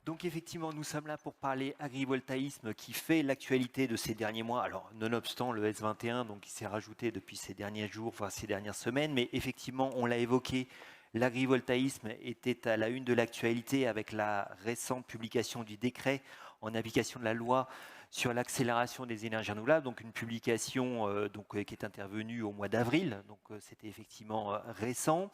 Donc effectivement, nous sommes là pour parler agrivoltaïsme qui fait l'actualité de ces derniers mois. Alors, nonobstant le S21, donc qui s'est rajouté depuis ces derniers jours, voire ces dernières semaines, mais effectivement, on l'a évoqué, l'agrivoltaïsme était à la une de l'actualité avec la récente publication du décret en application de la loi sur l'accélération des énergies renouvelables, donc une publication qui est intervenue au mois d'avril, donc c'était effectivement récent.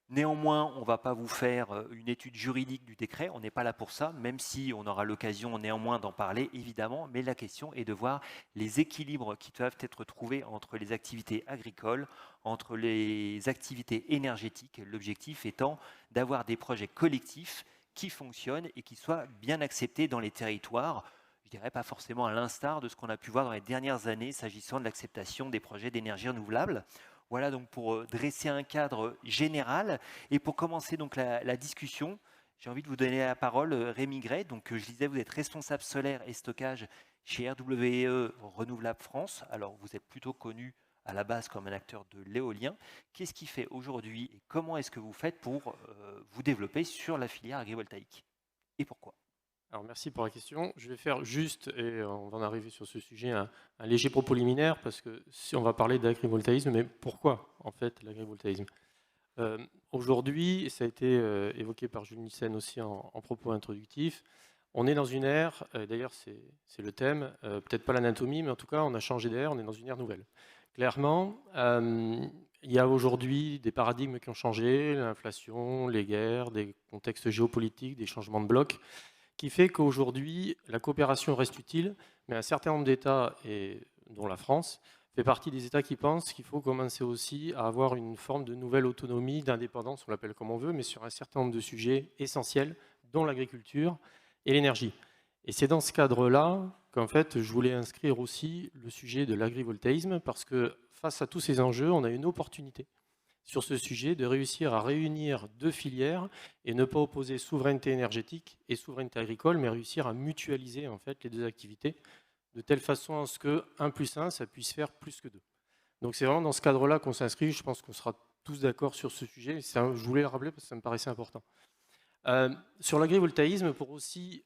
Néanmoins, on ne va pas vous faire une étude juridique du décret, on n'est pas là pour ça, même si on aura l'occasion néanmoins d'en parler, évidemment, mais la question est de voir les équilibres qui doivent être trouvés entre les activités agricoles, entre les activités énergétiques, l'objectif étant d'avoir des projets collectifs qui fonctionnent et qui soient bien acceptés dans les territoires, je dirais pas forcément à l'instar de ce qu'on a pu voir dans les dernières années s'agissant de l'acceptation des projets d'énergie renouvelable. Voilà donc pour dresser un cadre général. Et pour commencer donc la discussion, j'ai envie de vous donner la parole, Rémi Gray. Donc je disais, vous êtes responsable solaire et stockage chez RWE Renouvelable France. Alors vous êtes plutôt connu à la base comme un acteur de l'éolien. Qu'est-ce qui fait aujourd'hui et comment est-ce que vous faites pour vous développer sur la filière agrivoltaïque? Et pourquoi? Alors merci pour la question. Je vais faire juste, et on va en arriver sur ce sujet, un léger propos liminaire, parce que si on va parler d'agrivoltaïsme, mais pourquoi en fait l'agrivoltaïsme? Aujourd'hui, ça a été évoqué par Jules Nissen aussi en propos introductif, on est dans une ère, d'ailleurs c'est le thème, peut-être pas l'anatomie, mais en tout cas on a changé d'ère, on est dans une ère nouvelle. Clairement, il y a aujourd'hui des paradigmes qui ont changé, l'inflation, les guerres, des contextes géopolitiques, des changements de blocs, qui fait qu'aujourd'hui, la coopération reste utile, mais un certain nombre d'États, et dont la France, fait partie des États qui pensent qu'il faut commencer aussi à avoir une forme de nouvelle autonomie, d'indépendance, on l'appelle comme on veut, mais sur un certain nombre de sujets essentiels, dont l'agriculture et l'énergie. Et c'est dans ce cadre-là qu'en fait, je voulais inscrire aussi le sujet de l'agrivoltaïsme, parce que face à tous ces enjeux, on a une opportunité sur ce sujet de réussir à réunir deux filières et ne pas opposer souveraineté énergétique et souveraineté agricole, mais réussir à mutualiser en fait les deux activités de telle façon à ce que 1 plus 1, ça puisse faire plus que 2. Donc c'est vraiment dans ce cadre-là qu'on s'inscrit. Je pense qu'on sera tous d'accord sur ce sujet. Je voulais le rappeler parce que ça me paraissait important. Sur l'agrivoltaïsme, pour aussi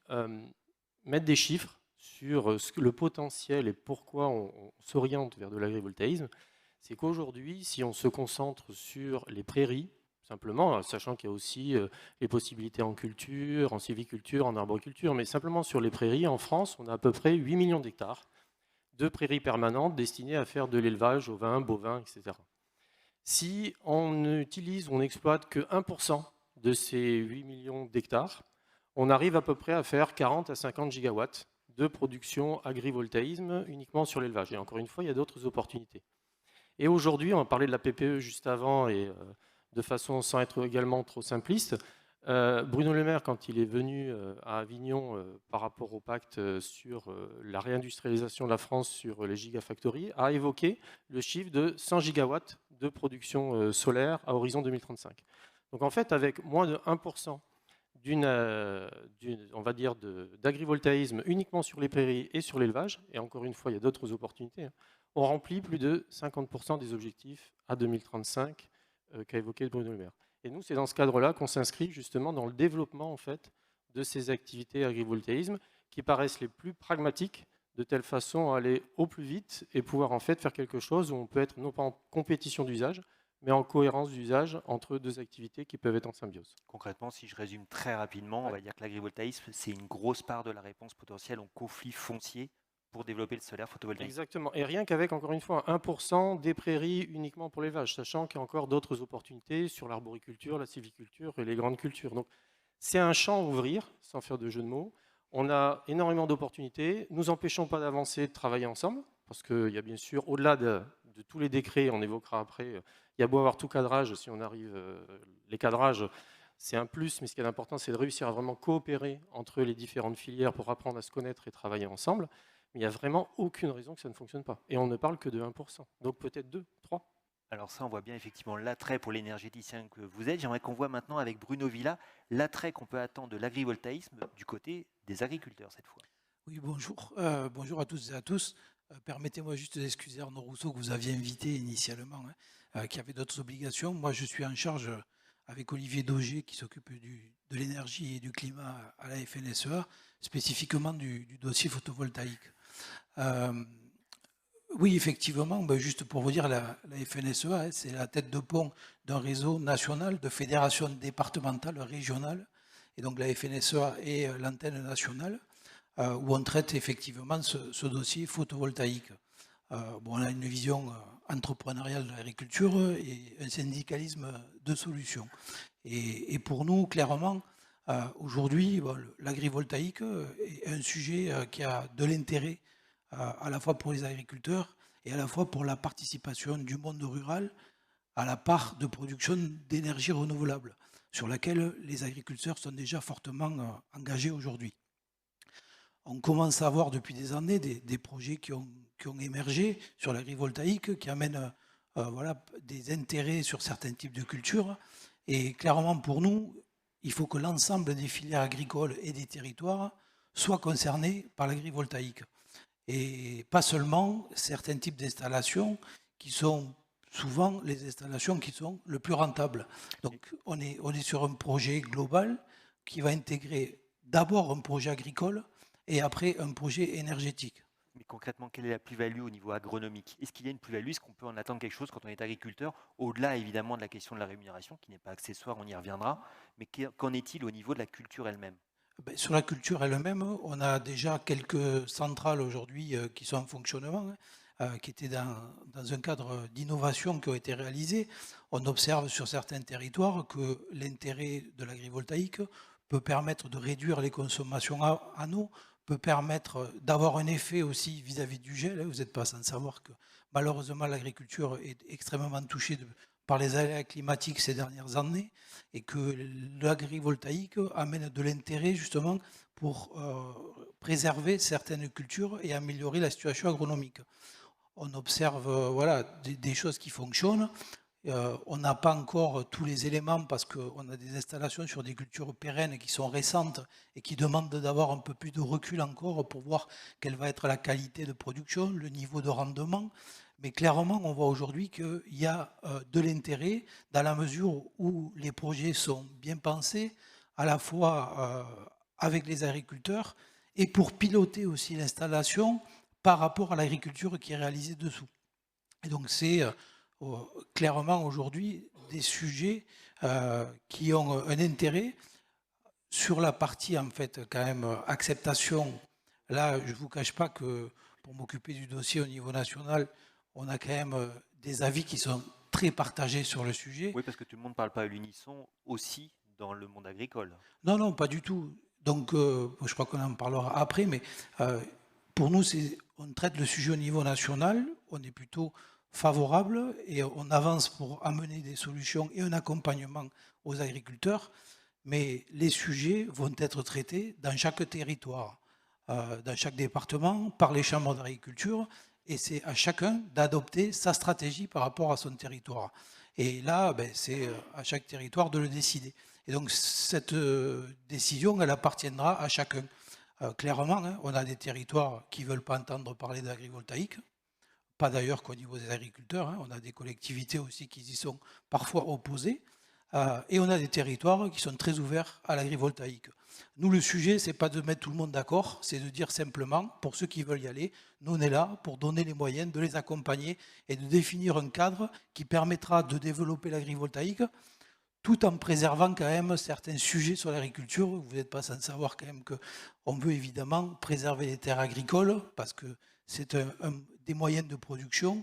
mettre des chiffres sur le potentiel et pourquoi on s'oriente vers de l'agrivoltaïsme, c'est qu'aujourd'hui, si on se concentre sur les prairies, simplement, sachant qu'il y a aussi les possibilités en culture, en sylviculture, en arboriculture, mais simplement sur les prairies, en France, on a à peu près 8 millions d'hectares de prairies permanentes destinées à faire de l'élevage ovin, bovin, etc. Si on utilise, on n'exploite que 1% de ces 8 millions d'hectares, on arrive à peu près à faire 40 à 50 gigawatts de production agrivoltaïsme uniquement sur l'élevage. Et encore une fois, il y a d'autres opportunités. Et aujourd'hui, on va parler de la PPE juste avant et de façon sans être également trop simpliste. Bruno Le Maire, quand il est venu à Avignon par rapport au pacte sur la réindustrialisation de la France sur les gigafactories, a évoqué le chiffre de 100 gigawatts de production solaire à horizon 2035. Donc en fait, avec moins de 1% on va dire d'agrivoltaïsme uniquement sur les prairies et sur l'élevage, et encore une fois, il y a d'autres opportunités, hein, on remplit plus de 50% des objectifs à 2035 qu'a évoqué Bruno Le Maire. Et nous, c'est dans ce cadre-là qu'on s'inscrit justement dans le développement en fait, de ces activités agrivoltaïsme qui paraissent les plus pragmatiques, de telle façon à aller au plus vite et pouvoir en fait faire quelque chose où on peut être non pas en compétition d'usage, mais en cohérence d'usage entre deux activités qui peuvent être en symbiose. Concrètement, si je résume très rapidement, on Ouais. va dire que l'agrivoltaïsme, c'est une grosse part de la réponse potentielle au conflit foncier pour développer le solaire photovoltaïque. Exactement. Et rien qu'avec, encore une fois, 1% des prairies uniquement pour l'élevage, sachant qu'il y a encore d'autres opportunités sur l'arboriculture, la sylviculture et les grandes cultures. Donc, c'est un champ à ouvrir, sans faire de jeu de mots. On a énormément d'opportunités. Nous empêchons pas d'avancer, de travailler ensemble, parce qu'il y a bien sûr, au-delà de tous les décrets, on évoquera après, il y a beau avoir tout cadrage, si on arrive, les cadrages, c'est un plus, mais ce qui est important, c'est de réussir à vraiment coopérer entre les différentes filières pour apprendre à se connaître et travailler ensemble. Mais il n'y a vraiment aucune raison que ça ne fonctionne pas. Et on ne parle que de 1%. Donc peut-être 2, 3. Alors ça, on voit bien effectivement l'attrait pour l'énergéticien que vous êtes. J'aimerais qu'on voit maintenant avec Bruno Villa l'attrait qu'on peut attendre de l'agrivoltaïsme du côté des agriculteurs cette fois. Oui, bonjour. Bonjour à toutes et à tous. Permettez-moi juste d'excuser Arnaud Rousseau que vous aviez invité initialement, hein, qui avait d'autres obligations. Moi, je suis en charge avec Olivier Dauger qui s'occupe de l'énergie et du climat à la FNSEA, spécifiquement du dossier photovoltaïque. Oui, effectivement, juste pour vous dire, la FNSEA, hein, c'est la tête de pont d'un réseau national de fédérations départementales, régionales. Et donc la FNSEA est l'antenne nationale où on traite effectivement ce dossier photovoltaïque. On a une vision entrepreneuriale de l'agriculture et un syndicalisme de solutions. Et pour nous, clairement, aujourd'hui, l'agrivoltaïque est un sujet qui a de l'intérêt à la fois pour les agriculteurs et à la fois pour la participation du monde rural à la part de production d'énergie renouvelable, sur laquelle les agriculteurs sont déjà fortement engagés aujourd'hui. On commence à voir depuis des années des projets qui ont émergé sur l'agrivoltaïque, qui amènent des intérêts sur certains types de cultures. Et clairement, pour nous, il faut que l'ensemble des filières agricoles et des territoires soient concernés par l'agrivoltaïque. Et pas seulement certains types d'installations qui sont souvent les installations qui sont le plus rentables. Donc on est sur un projet global qui va intégrer d'abord un projet agricole et après un projet énergétique. Mais concrètement, quelle est la plus-value au niveau agronomique? Est-ce qu'il y a une plus-value? Est-ce qu'on peut en attendre quelque chose quand on est agriculteur, au-delà évidemment de la question de la rémunération, qui n'est pas accessoire, on y reviendra, mais qu'en est-il au niveau de la culture elle-même? Sur la culture elle-même, on a déjà quelques centrales aujourd'hui qui sont en fonctionnement, qui étaient dans un cadre d'innovation qui ont été réalisées. On observe sur certains territoires que l'intérêt de l'agrivoltaïque peut permettre de réduire les consommations en eau, peut permettre d'avoir un effet aussi vis-à-vis du gel. Vous n'êtes pas sans savoir que malheureusement l'agriculture est extrêmement touchée par les aléas climatiques ces dernières années et que l'agrivoltaïque amène de l'intérêt justement pour préserver certaines cultures et améliorer la situation agronomique. On observe des choses qui fonctionnent. On n'a pas encore tous les éléments parce qu'on a des installations sur des cultures pérennes qui sont récentes et qui demandent d'avoir un peu plus de recul encore pour voir quelle va être la qualité de production, le niveau de rendement. Mais clairement, on voit aujourd'hui qu'il y a de l'intérêt dans la mesure où les projets sont bien pensés, à la fois avec les agriculteurs et pour piloter aussi l'installation par rapport à l'agriculture qui est réalisée dessous. Et donc c'est clairement aujourd'hui des sujets qui ont un intérêt sur la partie en fait quand même acceptation. Là, je ne vous cache pas que pour m'occuper du dossier au niveau national, on a quand même des avis qui sont très partagés sur le sujet. Oui, parce que tout le monde ne parle pas à l'unisson aussi dans le monde agricole. Non, non, pas du tout. Donc, je crois qu'on en parlera après, mais pour nous, on traite le sujet au niveau national, on est plutôt favorable et on avance pour amener des solutions et un accompagnement aux agriculteurs, mais les sujets vont être traités dans chaque territoire, dans chaque département, par les chambres d'agriculture, et c'est à chacun d'adopter sa stratégie par rapport à son territoire. Et là, c'est à chaque territoire de le décider. Et donc cette décision, elle appartiendra à chacun. Clairement, on a des territoires qui ne veulent pas entendre parler d'agrivoltaïque, pas d'ailleurs qu'au niveau des agriculteurs, on a des collectivités aussi qui y sont parfois opposées, et on a des territoires qui sont très ouverts à l'agrivoltaïque. Nous, le sujet, ce n'est pas de mettre tout le monde d'accord, c'est de dire simplement, pour ceux qui veulent y aller, nous, on est là pour donner les moyens, de les accompagner et de définir un cadre qui permettra de développer l'agrivoltaïque, tout en préservant quand même certains sujets sur l'agriculture. Vous n'êtes pas sans savoir quand même qu'on veut évidemment préserver les terres agricoles, parce que c'est des moyens de production.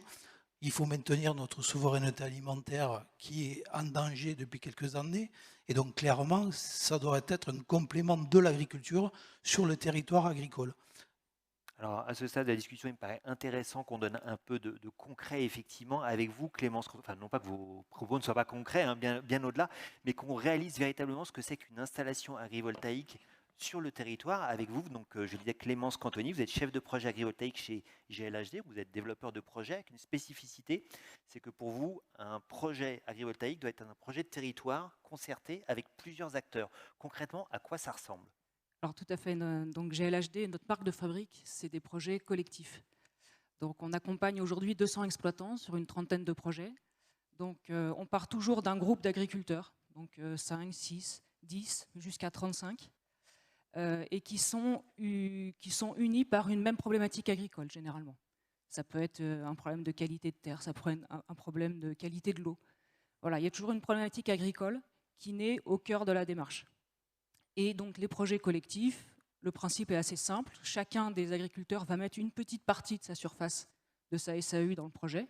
Il faut maintenir notre souveraineté alimentaire qui est en danger depuis quelques années. Et donc clairement, ça doit être un complément de l'agriculture sur le territoire agricole. Alors, à ce stade de la discussion, il me paraît intéressant qu'on donne un peu de concret, effectivement, avec vous, Clémence. Enfin, non pas que vos propos ne soient pas concrets, hein, bien au-delà, mais qu'on réalise véritablement ce que c'est qu'une installation agrivoltaïque sur le territoire avec vous. Donc, je disais Clémence Cantoni, vous êtes chef de projet agrivoltaïque chez GLHD, vous êtes développeur de projet avec une spécificité, c'est que pour vous, un projet agrivoltaïque doit être un projet de territoire concerté avec plusieurs acteurs. Concrètement, à quoi ça ressemble ? Alors tout à fait. Donc GLHD, notre marque de fabrique, c'est des projets collectifs. Donc on accompagne aujourd'hui 200 exploitants sur une trentaine de projets. Donc on part toujours d'un groupe d'agriculteurs, donc 5, 6, 10 jusqu'à 35, et qui sont unis par une même problématique agricole, généralement. Ça peut être un problème de qualité de terre, ça peut être un problème de qualité de l'eau. Voilà, il y a toujours une problématique agricole qui naît au cœur de la démarche. Et donc les projets collectifs, le principe est assez simple. Chacun des agriculteurs va mettre une petite partie de sa surface, de sa SAU dans le projet.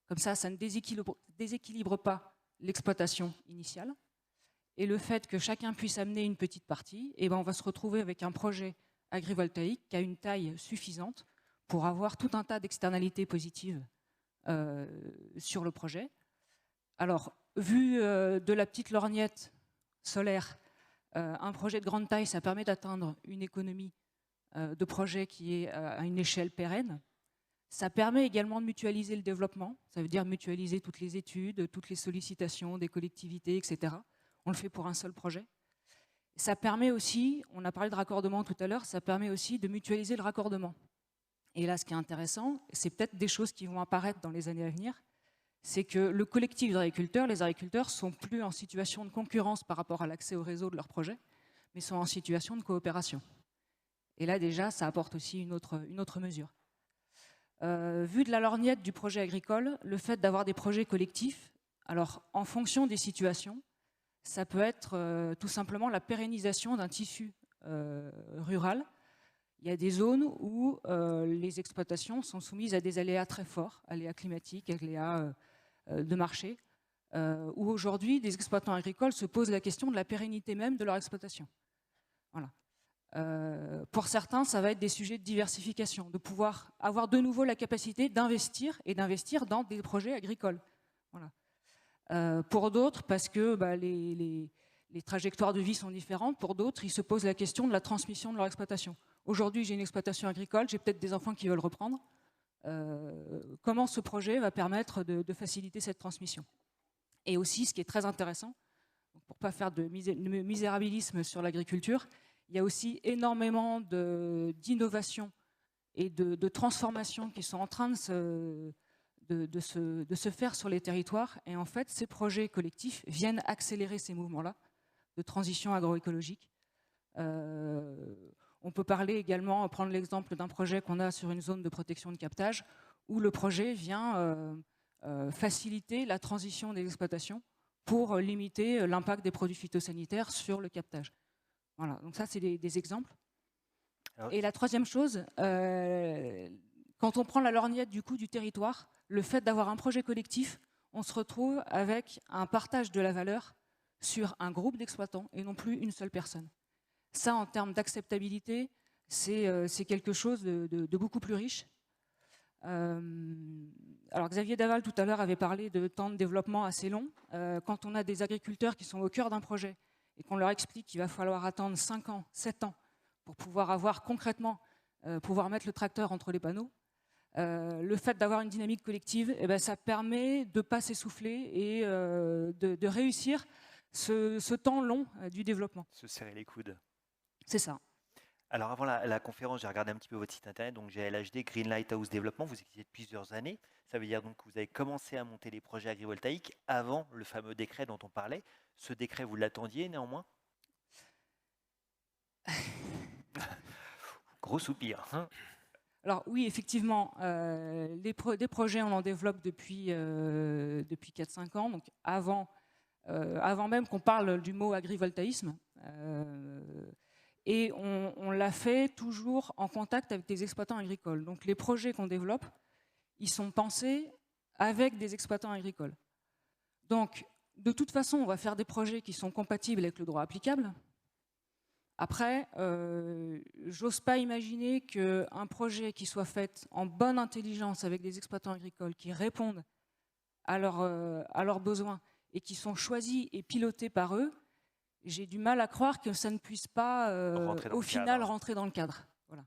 Comme ça ne déséquilibre pas l'exploitation initiale. Et le fait que chacun puisse amener une petite partie, eh ben on va se retrouver avec un projet agrivoltaïque qui a une taille suffisante pour avoir tout un tas d'externalités positives sur le projet. Alors, vu de la petite lorgnette solaire, un projet de grande taille, ça permet d'atteindre une économie de projet qui est à une échelle pérenne. Ça permet également de mutualiser le développement, ça veut dire mutualiser toutes les études, toutes les sollicitations des collectivités, etc. On le fait pour un seul projet. Ça permet aussi, on a parlé de raccordement tout à l'heure, ça permet aussi de mutualiser le raccordement. Et là, ce qui est intéressant, c'est peut-être des choses qui vont apparaître dans les années à venir, c'est que le collectif d'agriculteurs, les agriculteurs sont plus en situation de concurrence par rapport à l'accès au réseau de leur projet, mais sont en situation de coopération. Et là, déjà, ça apporte aussi une autre mesure. Vu de la lorgnette du projet agricole, le fait d'avoir des projets collectifs, alors en fonction des situations, ça peut être tout simplement la pérennisation d'un tissu rural. Il y a des zones où les exploitations sont soumises à des aléas très forts, aléas climatiques, aléas de marché, où aujourd'hui des exploitants agricoles se posent la question de la pérennité même de leur exploitation. Voilà. Pour certains, ça va être des sujets de diversification, de pouvoir avoir de nouveau la capacité d'investir et d'investir dans des projets agricoles. Voilà. Pour d'autres, parce que les trajectoires de vie sont différentes, pour d'autres, ils se posent la question de la transmission de leur exploitation. Aujourd'hui, j'ai une exploitation agricole, j'ai peut-être des enfants qui veulent reprendre. Comment ce projet va permettre de faciliter cette transmission? Et aussi, ce qui est très intéressant, pour ne pas faire de misérabilisme sur l'agriculture, il y a aussi énormément d'innovations et de transformations qui sont en train de se faire sur les territoires. Et en fait, ces projets collectifs viennent accélérer ces mouvements-là de transition agroécologique. On peut parler également, prendre l'exemple d'un projet qu'on a sur une zone de protection de captage, où le projet vient faciliter la transition des exploitations pour limiter l'impact des produits phytosanitaires sur le captage. Voilà, donc ça, c'est des exemples. Alors, et la troisième chose, quand on prend la lorgnette du coup du territoire, le fait d'avoir un projet collectif, on se retrouve avec un partage de la valeur sur un groupe d'exploitants et non plus une seule personne. Ça, en termes d'acceptabilité, c'est quelque chose de beaucoup plus riche. Alors Xavier Daval, tout à l'heure, avait parlé de temps de développement assez long. Quand on a des agriculteurs qui sont au cœur d'un projet et qu'on leur explique qu'il va falloir attendre 5 ans, 7 ans pour pouvoir avoir concrètement, pouvoir mettre le tracteur entre les panneaux, le fait d'avoir une dynamique collective, eh ben, ça permet de ne pas s'essouffler et de réussir ce temps long du développement. Se serrer les coudes. C'est ça. Alors avant la conférence, j'ai regardé un petit peu votre site internet, donc GLHD, Green Lighthouse Développement, vous existez depuis plusieurs années. Ça veut dire donc que vous avez commencé à monter les projets agrivoltaïques avant le fameux décret dont on parlait. Ce décret, vous l'attendiez néanmoins? Gros soupir. Hein. Alors oui, effectivement, des projets, on en développe depuis 4-5 ans, donc avant même qu'on parle du mot agrivoltaïsme. Et on l'a fait toujours en contact avec des exploitants agricoles. Donc les projets qu'on développe, ils sont pensés avec des exploitants agricoles. Donc de toute façon, on va faire des projets qui sont compatibles avec le droit applicable. Après, j'ose pas imaginer qu'un projet qui soit fait en bonne intelligence avec des exploitants agricoles qui répondent à leurs besoins et qui sont choisis et pilotés par eux, j'ai du mal à croire que ça ne puisse pas, au final, rentrer dans le cadre. Voilà.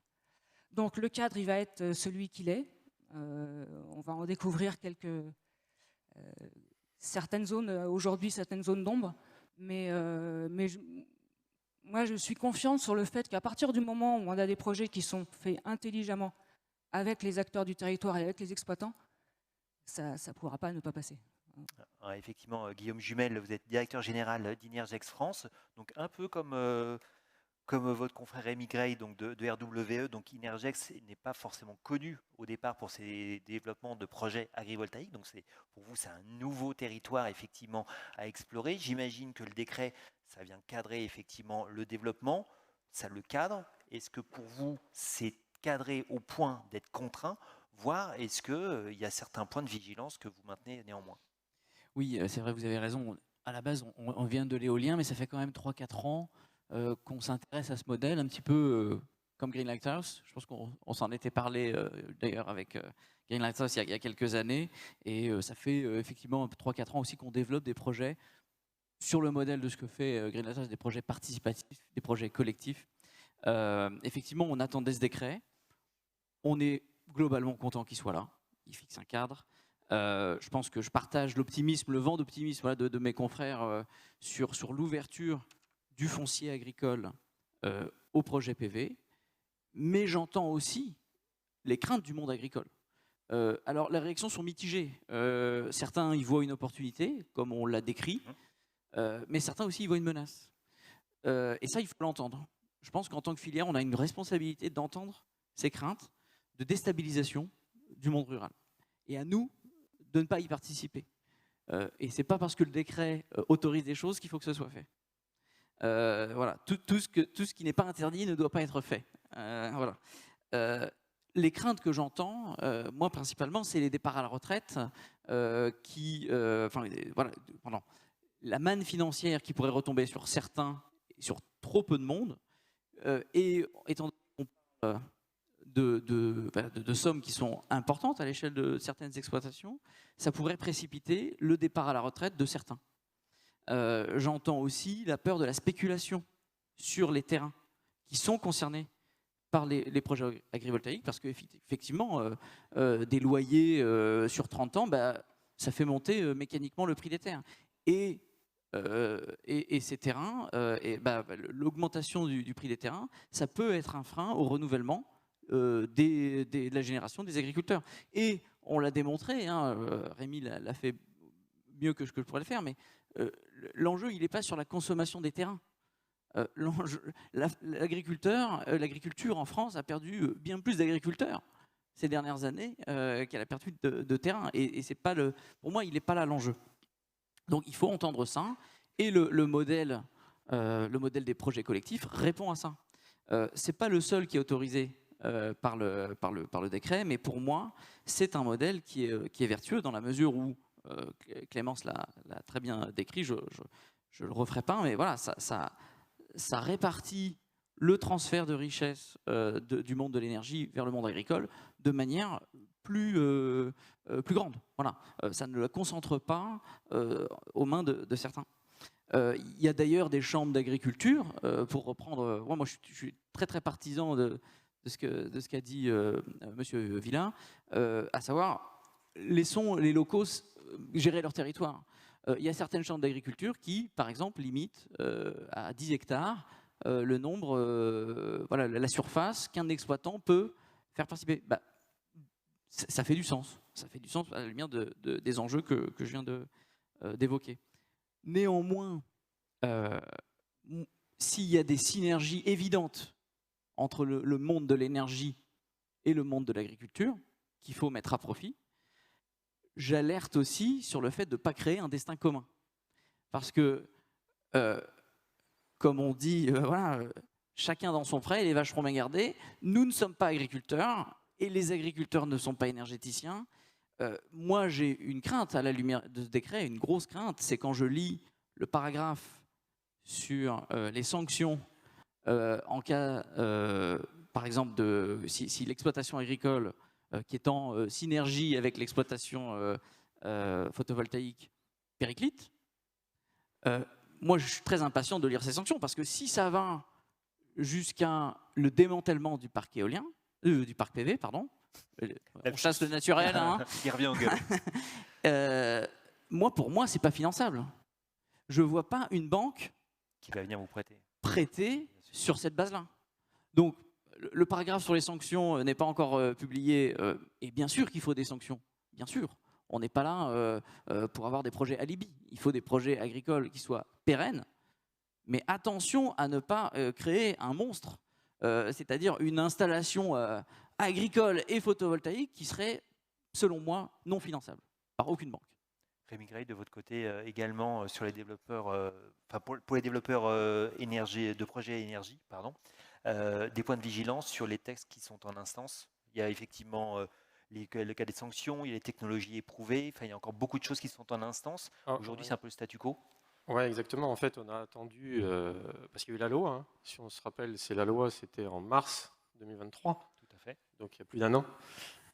Donc le cadre, il va être celui qu'il est. On va en découvrir certaines zones, aujourd'hui, certaines zones d'ombre. Mais moi, je suis confiante sur le fait qu'à partir du moment où on a des projets qui sont faits intelligemment avec les acteurs du territoire et avec les exploitants, ça ne pourra pas ne pas passer. Ah, effectivement, Guillaume Jumel, vous êtes directeur général d'Inergex France, donc un peu comme votre confrère Rémi Gray donc de RWE, donc Inergex n'est pas forcément connu au départ pour ses développements de projets agrivoltaïques, donc pour vous c'est un nouveau territoire effectivement à explorer. J'imagine que le décret, ça vient cadrer effectivement le développement, ça le cadre. Est-ce que pour vous c'est cadré au point d'être contraint, voire est-ce qu'il y a certains points de vigilance que vous maintenez néanmoins? Oui, c'est vrai, vous avez raison. À la base, on vient de l'éolien, mais ça fait quand même 3-4 ans qu'on s'intéresse à ce modèle, un petit peu comme Green Lighthouse. Je pense qu'on s'en était parlé d'ailleurs avec Green Lighthouse il y a quelques années. Et ça fait effectivement 3-4 ans aussi qu'on développe des projets sur le modèle de ce que fait Green Lighthouse, des projets participatifs, des projets collectifs. Effectivement, on attendait ce décret. On est globalement content qu'il soit là. Il fixe un cadre. Je pense que je partage l'optimisme, le vent d'optimisme voilà, de mes confrères sur l'ouverture du foncier agricole au projet PV, mais j'entends aussi les craintes du monde agricole. Alors, les réactions sont mitigées. Certains y voient une opportunité, comme on l'a décrit, mais certains aussi y voient une menace. Et ça, il faut l'entendre. Je pense qu'en tant que filière, on a une responsabilité d'entendre ces craintes de déstabilisation du monde rural. Et à nous de ne pas y participer. Et ce n'est pas parce que le décret autorise des choses qu'il faut que ce soit fait. Voilà. Tout ce qui n'est pas interdit ne doit pas être fait. Voilà. Les craintes que j'entends, moi principalement, c'est les départs à la retraite voilà, la manne financière qui pourrait retomber sur certains, sur trop peu de monde, et étant de sommes qui sont importantes à l'échelle de certaines exploitations, ça pourrait précipiter le départ à la retraite de certains. J'entends aussi la peur de la spéculation sur les terrains qui sont concernés par les projets agrivoltaïques, parce qu'effectivement, des loyers sur 30 ans, ça fait monter mécaniquement le prix des terres. Et ces terrains, l'augmentation du prix des terrains, ça peut être un frein au renouvellement de la génération des agriculteurs. Et on l'a démontré, hein, Rémi l'a fait mieux que je pourrais le faire, mais l'enjeu, il n'est pas sur la consommation des terrains. L'agriculture en France a perdu bien plus d'agriculteurs ces dernières années qu'elle a perdu de terrain. Et c'est pas pour moi, il n'est pas là l'enjeu. Donc il faut entendre ça. Et le modèle des projets collectifs répond à ça. C'est pas le seul qui est autorisé par le décret, mais pour moi, c'est un modèle qui est vertueux dans la mesure où, Clémence l'a très bien décrit, je ne le referai pas, mais voilà, ça répartit le transfert de richesse du monde de l'énergie vers le monde agricole de manière plus grande. Voilà. Ça ne le concentre pas aux mains de certains. Il y a d'ailleurs des chambres d'agriculture, pour reprendre, moi je suis très très partisan de ce qu'a dit M. Villain, à savoir, laissons les locaux gérer leur territoire. Il y a certaines chambres d'agriculture qui, par exemple, limitent à 10 hectares le nombre, la surface qu'un exploitant peut faire participer. Ça fait du sens. Ça fait du sens à la lumière des enjeux que je viens d'évoquer. Néanmoins, s'il y a des synergies évidentes entre le monde de l'énergie et le monde de l'agriculture, qu'il faut mettre à profit, j'alerte aussi sur le fait de ne pas créer un destin commun. Parce que, comme on dit, chacun dans son pré, les vaches seront bien gardées, nous ne sommes pas agriculteurs, et les agriculteurs ne sont pas énergéticiens. Moi, j'ai une crainte à la lumière de ce décret, une grosse crainte, c'est quand je lis le paragraphe sur les sanctions en cas, par exemple, si l'exploitation agricole qui est en synergie avec l'exploitation photovoltaïque périclite, moi je suis très impatient de lire ces sanctions, parce que si ça va jusqu'à le démantèlement du parc éolien, du parc PV, pardon, on chasse le naturel, hein. Il revient en gueule. Pour moi, c'est pas finançable. Je vois pas une banque qui va venir vous prêter sur cette base-là. Donc, le paragraphe sur les sanctions n'est pas encore publié, et bien sûr qu'il faut des sanctions, bien sûr. On n'est pas là pour avoir des projets alibi. Il faut des projets agricoles qui soient pérennes, mais attention à ne pas créer un monstre, c'est-à-dire une installation agricole et photovoltaïque qui serait, selon moi, non finançable par aucune banque. Rémi Gray, de votre côté, également sur les développeurs, pour les développeurs énergie, de projets énergie, pardon, des points de vigilance sur les textes qui sont en instance. Il y a effectivement le cas des sanctions, il y a les technologies éprouvées, il y a encore beaucoup de choses qui sont en instance. Aujourd'hui, c'est un peu le statu quo. Oui, exactement. En fait, on a attendu, parce qu'il y a eu la loi, hein. Si on se rappelle, la loi, c'était en mars 2023. Tout à fait. Donc il y a plus d'un an.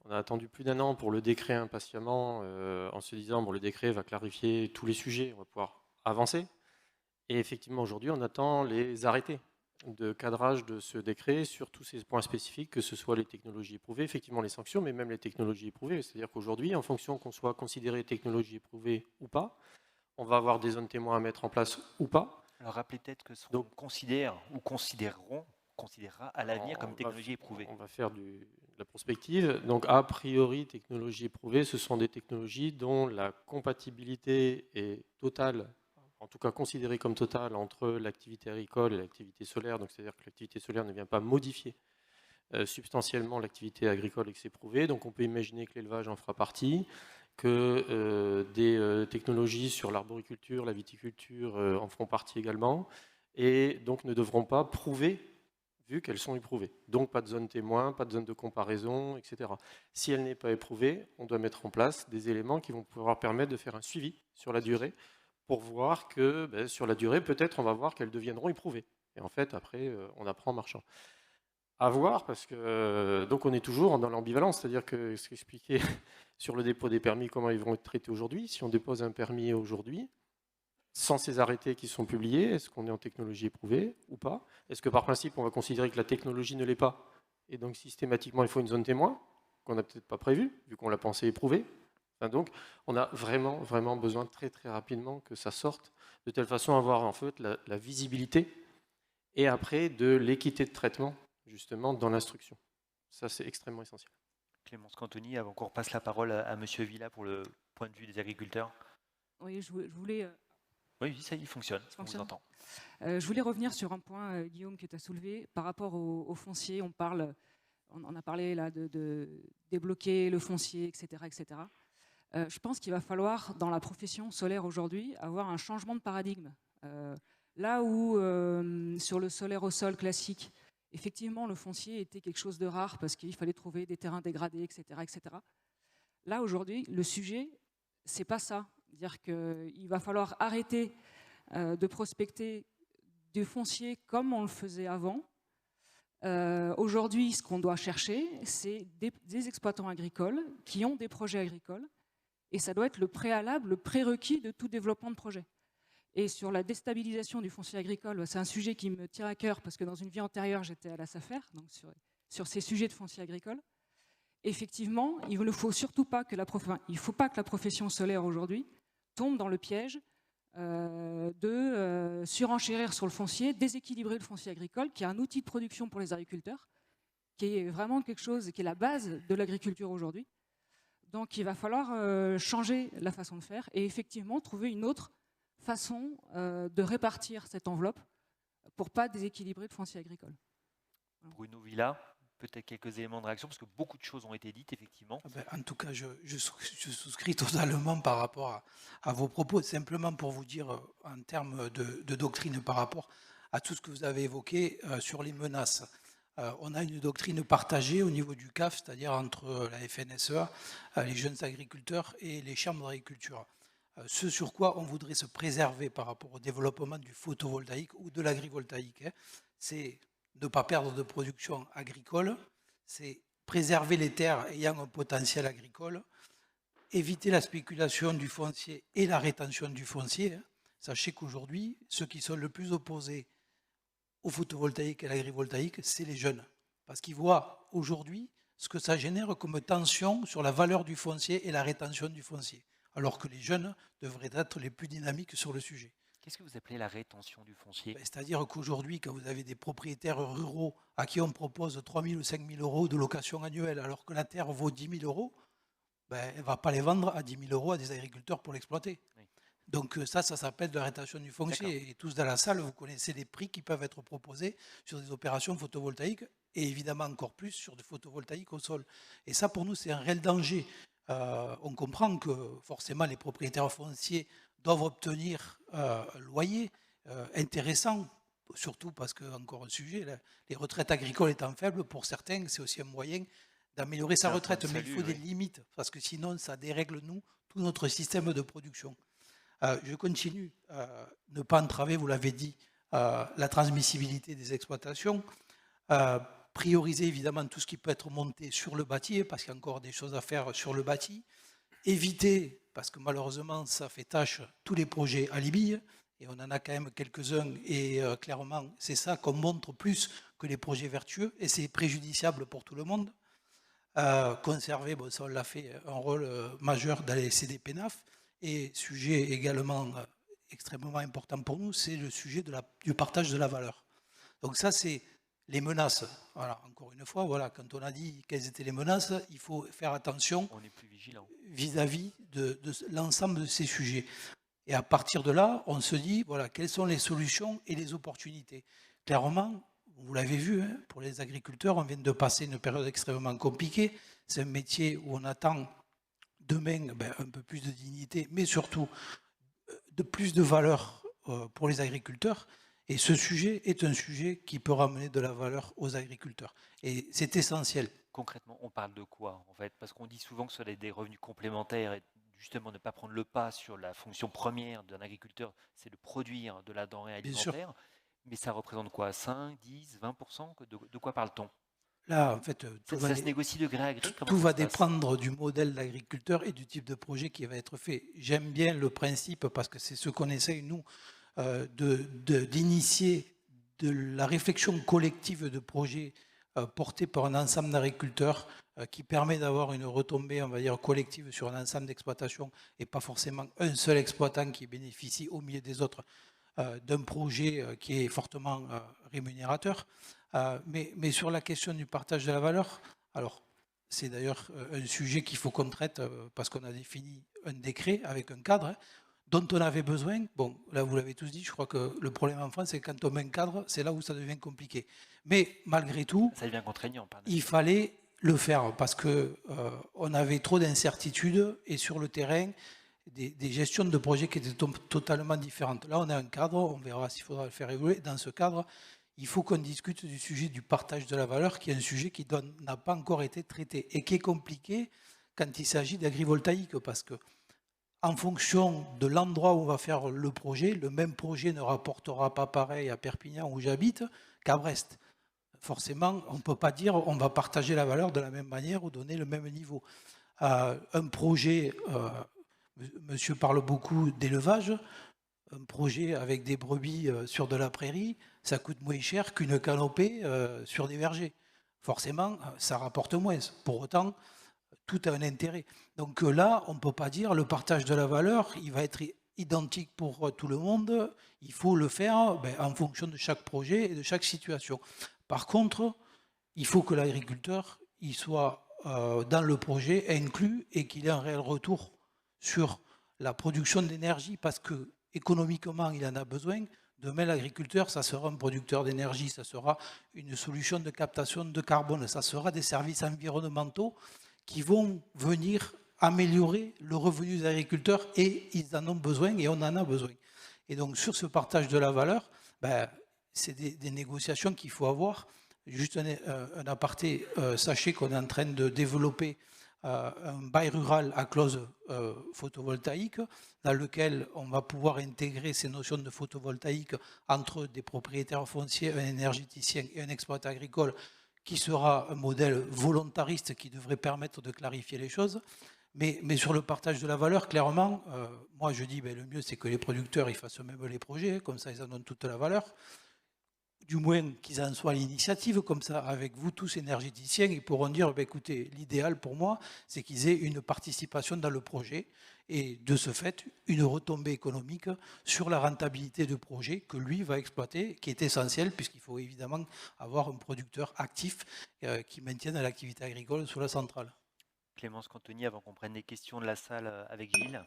On a attendu plus d'un an pour le décret impatiemment, en se disant, bon, le décret va clarifier tous les sujets, on va pouvoir avancer. Et effectivement, aujourd'hui, on attend les arrêtés de cadrage de ce décret sur tous ces points spécifiques, que ce soit les technologies éprouvées, effectivement les sanctions, mais même les technologies éprouvées. C'est-à-dire qu'aujourd'hui, en fonction qu'on soit considéré technologie éprouvée ou pas, on va avoir des zones témoins à mettre en place ou pas. Alors rappelez peut-être que ce qu'on considère ou considérera à l'avenir comme technologie éprouvée. On va faire de la prospective. Donc a priori, technologies éprouvées, ce sont des technologies dont la compatibilité est totale, en tout cas considérée comme totale, entre l'activité agricole et l'activité solaire. Donc c'est-à-dire que l'activité solaire ne vient pas modifier substantiellement l'activité agricole et que c'est prouvé. Donc on peut imaginer que l'élevage en fera partie, que des technologies sur l'arboriculture, la viticulture en feront partie également, et donc ne devront pas prouver, vu qu'elles sont éprouvées. Donc pas de zone témoin, pas de zone de comparaison, etc. Si elle n'est pas éprouvée, on doit mettre en place des éléments qui vont pouvoir permettre de faire un suivi sur la durée, pour voir que sur la durée, peut-être on va voir qu'elles deviendront éprouvées. Et en fait, après, on apprend en marchant. À voir, parce que donc on est toujours dans l'ambivalence, c'est-à-dire que ce qu'expliquait sur le dépôt des permis, comment ils vont être traités aujourd'hui. Si on dépose un permis aujourd'hui, sans ces arrêtés qui sont publiés, est-ce qu'on est en technologie éprouvée ou pas? Est-ce que par principe, on va considérer que la technologie ne l'est pas, et donc systématiquement, il faut une zone témoin, qu'on n'a peut-être pas prévue, vu qu'on l'a pensé éprouvée? Enfin, donc, on a vraiment, vraiment besoin très, très rapidement que ça sorte, de telle façon à avoir en fait la visibilité, et après de l'équité de traitement, justement, dans l'instruction. Ça, c'est extrêmement essentiel. Clémence Cantoni, avant qu'on repasse la parole à Monsieur Villa pour le point de vue des agriculteurs. Oui, je voulais... Oui, ça y fonctionne, on vous entend. Je voulais revenir sur un point, Guillaume, que tu as soulevé. Par rapport au foncier, on a parlé là de débloquer le foncier, etc. etc. Je pense qu'il va falloir, dans la profession solaire aujourd'hui, avoir un changement de paradigme. Là où, sur le solaire au sol classique, effectivement, le foncier était quelque chose de rare parce qu'il fallait trouver des terrains dégradés, etc. etc. Là, aujourd'hui, le sujet, c'est pas ça. C'est-à-dire qu'il va falloir arrêter de prospecter du foncier comme on le faisait avant. Aujourd'hui, ce qu'on doit chercher, c'est des exploitants agricoles qui ont des projets agricoles, et ça doit être le préalable, le prérequis de tout développement de projet. Et sur la déstabilisation du foncier agricole, c'est un sujet qui me tient à cœur parce que dans une vie antérieure, j'étais à la SAFER, donc sur ces sujets de foncier agricole. Effectivement, il ne faut surtout pas que la profession solaire aujourd'hui tombe dans le piège de surenchérir sur le foncier, déséquilibrer le foncier agricole, qui est un outil de production pour les agriculteurs, qui est vraiment quelque chose qui est la base de l'agriculture aujourd'hui. Donc il va falloir changer la façon de faire et effectivement trouver une autre façon de répartir cette enveloppe pour ne pas déséquilibrer le foncier agricole. Bruno Villa, peut-être quelques éléments de réaction, parce que beaucoup de choses ont été dites, effectivement. En tout cas, je souscris totalement par rapport à vos propos. Simplement pour vous dire, en termes de doctrine par rapport à tout ce que vous avez évoqué sur les menaces. On a une doctrine partagée au niveau du CAF, c'est-à-dire entre la FNSEA, les jeunes agriculteurs et les chambres d'agriculture. Ce sur quoi on voudrait se préserver par rapport au développement du photovoltaïque ou de l'agrivoltaïque, c'est ne pas perdre de production agricole, c'est préserver les terres ayant un potentiel agricole, éviter la spéculation du foncier et la rétention du foncier. Sachez qu'aujourd'hui, ceux qui sont le plus opposés au photovoltaïque et à l'agrivoltaïque, c'est les jeunes. Parce qu'ils voient aujourd'hui ce que ça génère comme tension sur la valeur du foncier et la rétention du foncier, alors que les jeunes devraient être les plus dynamiques sur le sujet. Qu'est-ce que vous appelez la rétention du foncier? C'est-à-dire qu'aujourd'hui, quand vous avez des propriétaires ruraux à qui on propose 3 000 ou 5 000 euros de location annuelle, alors que la terre vaut 10 000 euros, ben, elle ne va pas les vendre à 10 000 € à des agriculteurs pour l'exploiter. Oui. Donc ça s'appelle de la rétention du foncier. Et tous dans la salle, vous connaissez les prix qui peuvent être proposés sur des opérations photovoltaïques et évidemment encore plus sur du photovoltaïque au sol. Et ça, pour nous, c'est un réel danger. On comprend que forcément les propriétaires fonciers doivent obtenir un loyer intéressant, surtout parce que, encore un sujet, les retraites agricoles étant faibles, pour certains, c'est aussi un moyen d'améliorer sa retraite. Mais il faut des limites, parce que sinon, ça dérègle, nous, tout notre système de production. Je continue. Ne pas entraver, vous l'avez dit, la transmissibilité des exploitations. Prioriser évidemment tout ce qui peut être monté sur le bâti, parce qu'il y a encore des choses à faire sur le bâti. Éviter, parce que malheureusement, ça fait tâche, tous les projets à Libye, et on en a quand même quelques-uns, et clairement, c'est ça qu'on montre plus que les projets vertueux, et c'est préjudiciable pour tout le monde. Conserver, bon, ça on l'a fait, un rôle majeur dans les CDPNAF, et sujet également extrêmement important pour nous, c'est le sujet du partage de la valeur. Donc ça, c'est les menaces. Voilà, encore une fois, voilà, quand on a dit quelles étaient les menaces, il faut faire attention On est plus vigilant vis-à-vis de l'ensemble de ces sujets. Et à partir de là, on se dit, voilà, quelles sont les solutions et les opportunités. Clairement, vous l'avez vu, hein, pour les agriculteurs, on vient de passer une période extrêmement compliquée. C'est un métier où on attend demain un peu plus de dignité, mais surtout de plus de valeur pour les agriculteurs. Et ce sujet est un sujet qui peut ramener de la valeur aux agriculteurs. Et c'est essentiel. Concrètement, on parle de quoi en fait? Parce qu'on dit souvent que ce sont des revenus complémentaires et justement ne pas prendre le pas sur la fonction première d'un agriculteur, c'est de produire de la denrée alimentaire. Mais ça représente quoi? 5, 10, 20%? De quoi parle-t-on? Là, en fait, ça se négocie de gré à gré? Tout va dépendre du modèle d'agriculteur et du type de projet qui va être fait. J'aime bien le principe, parce que c'est ce qu'on essaye, nous, d'initier de la réflexion collective de projets portés par un ensemble d'agriculteurs qui permet d'avoir une retombée, on va dire, collective sur un ensemble d'exploitations et pas forcément un seul exploitant qui bénéficie au milieu des autres d'un projet qui est fortement rémunérateur. Mais sur la question du partage de la valeur, alors c'est d'ailleurs un sujet qu'il faut qu'on traite parce qu'on a défini un décret avec un cadre dont on avait besoin. Bon, là vous l'avez tous dit, je crois que le problème en France, c'est que quand on met un cadre, c'est là où ça devient compliqué. Mais malgré tout, ça devient contraignant. Il fallait le faire parce qu'on avait trop d'incertitudes et sur le terrain, des gestions de projets qui étaient totalement différentes. Là, on a un cadre, on verra s'il faudra le faire évoluer. Dans ce cadre, il faut qu'on discute du sujet du partage de la valeur, qui est un sujet qui n'a pas encore été traité et qui est compliqué quand il s'agit d'agrivoltaïque, parce que en fonction de l'endroit où on va faire le projet, le même projet ne rapportera pas pareil à Perpignan où j'habite qu'à Brest. Forcément, on ne peut pas dire on va partager la valeur de la même manière ou donner le même niveau. Un projet, monsieur parle beaucoup d'élevage, un projet avec des brebis sur de la prairie, ça coûte moins cher qu'une canopée sur des vergers. Forcément, ça rapporte moins. Pour autant, tout a un intérêt. Donc là, on ne peut pas dire le partage de la valeur, il va être identique pour tout le monde. Il faut le faire en fonction de chaque projet et de chaque situation. Par contre, il faut que l'agriculteur il soit dans le projet inclus et qu'il ait un réel retour sur la production d'énergie parce que économiquement, il en a besoin. Demain, l'agriculteur, ça sera un producteur d'énergie, ça sera une solution de captation de carbone, ça sera des services environnementaux qui vont venir améliorer le revenu des agriculteurs et ils en ont besoin et on en a besoin. Et donc, sur ce partage de la valeur, c'est des négociations qu'il faut avoir. Juste un aparté, sachez qu'on est en train de développer un bail rural à clause photovoltaïque dans lequel on va pouvoir intégrer ces notions de photovoltaïque entre des propriétaires fonciers, un énergéticien et un exploitant agricole qui sera un modèle volontariste qui devrait permettre de clarifier les choses. Mais sur le partage de la valeur, clairement, moi je dis le mieux c'est que les producteurs ils fassent eux-mêmes les projets, comme ça ils en donnent toute la valeur. Du moins qu'ils en soient à l'initiative, comme ça, avec vous tous énergéticiens, ils pourront dire, écoutez, l'idéal pour moi, c'est qu'ils aient une participation dans le projet et de ce fait, une retombée économique sur la rentabilité du projet que lui va exploiter, qui est essentiel, puisqu'il faut évidemment avoir un producteur actif qui maintienne l'activité agricole sous la centrale. Clémence Cantoni, avant qu'on prenne les questions de la salle avec Gilles.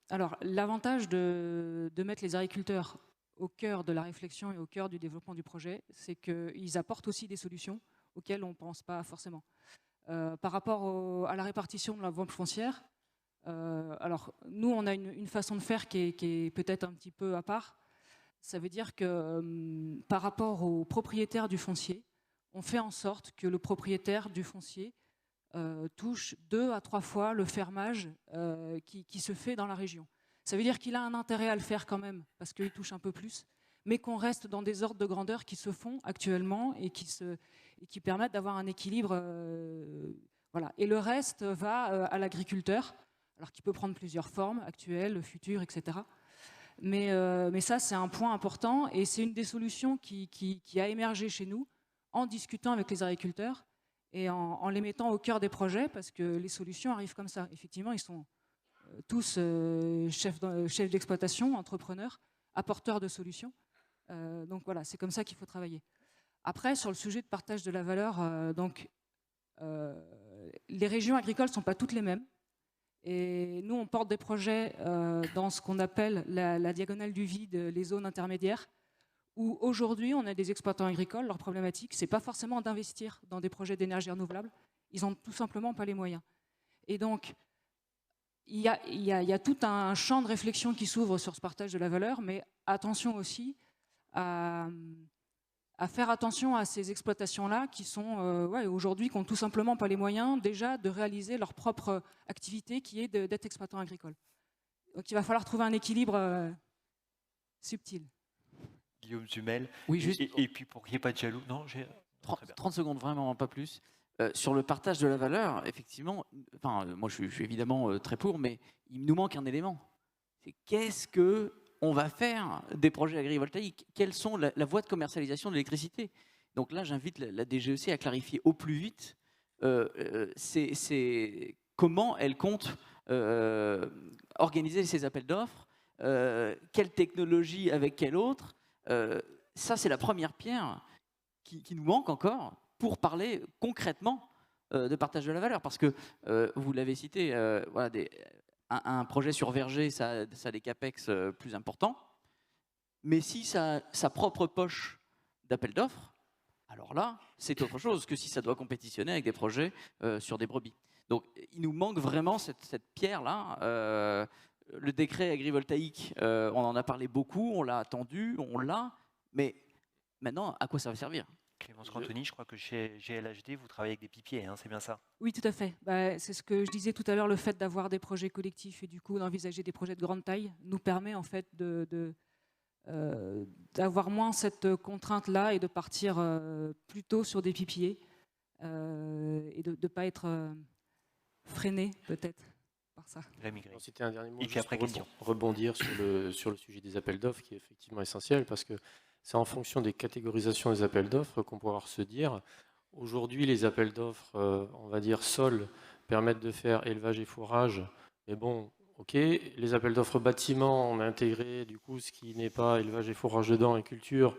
Alors, l'avantage de mettre les agriculteurs au cœur de la réflexion et au cœur du développement du projet, c'est qu'ils apportent aussi des solutions auxquelles on ne pense pas forcément. Par rapport à la répartition de la vente foncière, alors nous, on a une façon de faire qui est peut-être un petit peu à part. Ça veut dire que par rapport aux propriétaires du foncier, on fait en sorte que le propriétaire du foncier touche 2 à 3 fois le fermage qui se fait dans la région. Ça veut dire qu'il a un intérêt à le faire quand même, parce qu'il touche un peu plus, mais qu'on reste dans des ordres de grandeur qui se font actuellement et qui permettent d'avoir un équilibre. Voilà. Et le reste va à l'agriculteur, alors qui peut prendre plusieurs formes, actuelles, futures, etc. Mais ça, c'est un point important, et c'est une des solutions qui a émergé chez nous en discutant avec les agriculteurs et en les mettant au cœur des projets, parce que les solutions arrivent comme ça. Effectivement, ils sont tous chefs d'exploitation, entrepreneurs, apporteurs de solutions. Donc voilà, c'est comme ça qu'il faut travailler. Après, sur le sujet de partage de la valeur, les régions agricoles ne sont pas toutes les mêmes. Et nous, on porte des projets dans ce qu'on appelle la diagonale du vide, les zones intermédiaires, où aujourd'hui, on a des exploitants agricoles, leur problématique, ce n'est pas forcément d'investir dans des projets d'énergie renouvelable, ils n'ont tout simplement pas les moyens. Et donc, il y a tout un champ de réflexion qui s'ouvre sur ce partage de la valeur, mais attention aussi à faire attention à ces exploitations-là qui sont aujourd'hui, qui n'ont tout simplement pas les moyens déjà de réaliser leur propre activité qui est d'être exploitant agricole. Donc il va falloir trouver un équilibre subtil. Guillaume Zumel. Oui, juste. Et puis pour qu'il n'y ait pas de jaloux. Non, 30 secondes, vraiment, pas plus. Sur le partage de la valeur, effectivement, moi je suis évidemment très pour, mais il nous manque un élément. C'est qu'est-ce qu'on va faire des projets agrivoltaïques? Quelles sont la voie de commercialisation de l'électricité? Donc là, j'invite la DGEC à clarifier au plus vite comment elle compte organiser ces appels d'offres, quelle technologie avec quelle autre. Ça, c'est la première pierre qui nous manque encore pour parler concrètement de partage de la valeur. Parce que, vous l'avez cité, un projet sur verger, ça a des capex plus importants. Mais si ça a sa propre poche d'appel d'offres, alors là, c'est autre chose que si ça doit compétitionner avec des projets sur des brebis. Donc, il nous manque vraiment cette pierre-là. Le décret agrivoltaïque, on en a parlé beaucoup, on l'a attendu, on l'a, mais maintenant, à quoi ça va servir? Clémence Cantoni, je crois que chez GLHD, vous travaillez avec des pipiers, hein, c'est bien ça? Oui, tout à fait. C'est ce que je disais tout à l'heure, le fait d'avoir des projets collectifs et du coup d'envisager des projets de grande taille nous permet en fait d'avoir moins cette contrainte-là et de partir plutôt sur des pipiers et de ne pas être freiné peut-être par ça. C'était un dernier mot, et puis après, pour rebondir sur le sujet des appels d'offres qui est effectivement essentiel, parce que c'est en fonction des catégorisations des appels d'offres qu'on pourra se dire, aujourd'hui les appels d'offres, on va dire sol, permettent de faire élevage et fourrage, mais bon, ok, les appels d'offres bâtiments, on a intégré du coup ce qui n'est pas élevage et fourrage dedans et culture,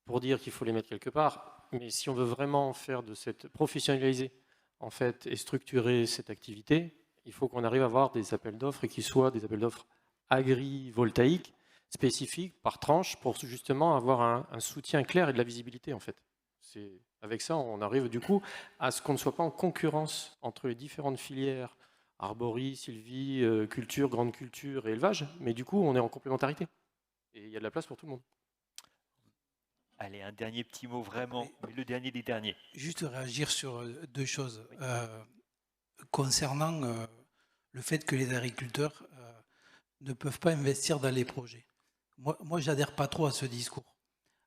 pour dire qu'il faut les mettre quelque part, mais si on veut vraiment faire de cette professionnaliser en fait et structurer cette activité, il faut qu'on arrive à avoir des appels d'offres et qu'ils soient des appels d'offres agrivoltaïques, spécifiques, par tranche, pour justement avoir un soutien clair et de la visibilité en fait. Avec ça, on arrive du coup à ce qu'on ne soit pas en concurrence entre les différentes filières, arborie, sylvie, culture, grande culture et élevage, mais du coup on est en complémentarité. Et il y a de la place pour tout le monde. Allez, un dernier petit mot vraiment, mais le dernier des derniers. Juste réagir sur deux choses. Concernant le fait que les agriculteurs ne peuvent pas investir dans les projets. Moi je n'adhère pas trop à ce discours.